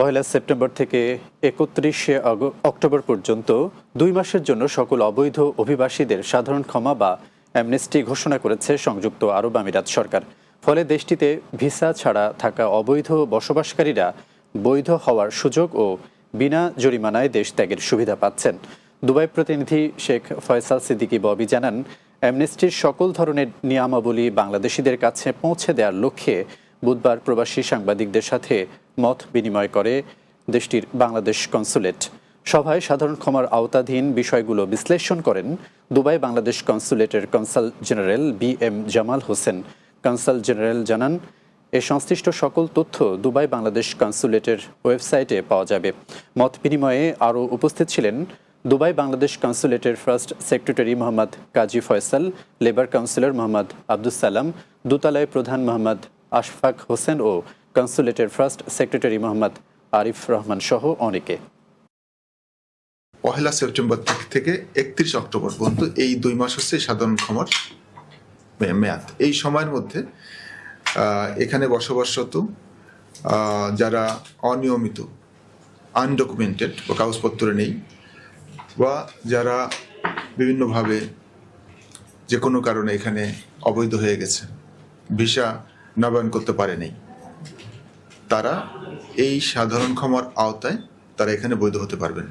1 September থেকে 31 October পর্যন্ত 2 মাসের জন্য সকল অবৈধ অভিবাসীদের সাধারণ ক্ষমা বা অ্যামনেস্টি ঘোষণা করেছে সংযুক্ত আরব আমিরাত সরকার। ফলে দেশটিতে ভিসা ছাড়া থাকা অবৈধ বসবাসকারীরা বৈধ হওয়ার সুযোগ ও বিনা জরিমানায় দেশ ত্যাগের সুবিধা পাচ্ছেন। দুবাই প্রতিনিধি শেখ ফয়সাল সিদ্দিকী ববি জানান, অ্যামনেস্টির সকল ধরনের নিয়মাবলী বাংলাদেশিদের কাছে পৌঁছে দেওয়ার লক্ষ্যে বুধবার প্রবাসী সাংবাদিকদের সাথে মত বিনিময় করে দেশটির বাংলাদেশ কনসুলেট। সভায় সাধারণ ক্ষমার আওতাধীন বিষয়গুলো বিশ্লেষণ করেন দুবাই বাংলাদেশ কনসুলেটের consul general BM Jamal Hossain. Consul general জানান, এ সংশ্লিষ্ট সকল তথ্য দুবাই বাংলাদেশ কনসুলেটের ওয়েবসাইটে পাওয়া যাবে। মত বিনিময়ে আরও উপস্থিত ছিলেন দুবাই বাংলাদেশ কনসুলেটের first secretary Mohammad Kazi Faisal, labour councillor Mohammad Abdus Salam, দূতালয় প্রধান মোহাম্মদ আশফাক হোসেন ও কনসুলেটের ফার্স্ট সেক্রেটারি মোহাম্মদ আরিফ রহমান সহ অনেকে। 1 সেপ্টেম্বর থেকে 31 অক্টোবর পর্যন্ত এই 2 মাস হচ্ছে সাধারণ ক্ষমার মেয়াদ। এই সময়ের মধ্যে এখানে বসবাসরত যারা অনিয়মিত, আনডকুমেন্টেড বা কাগজপত্র নেই, বা যারা বিভিন্নভাবে যে কোনো কারণে এখানে অবৈধ হয়ে গেছে, ভিসা নবায়ন করতে পারেনি, তারা এই সাধারণ ক্ষমার আওতায় তারা এখানে বৈধ হতে পারবেন।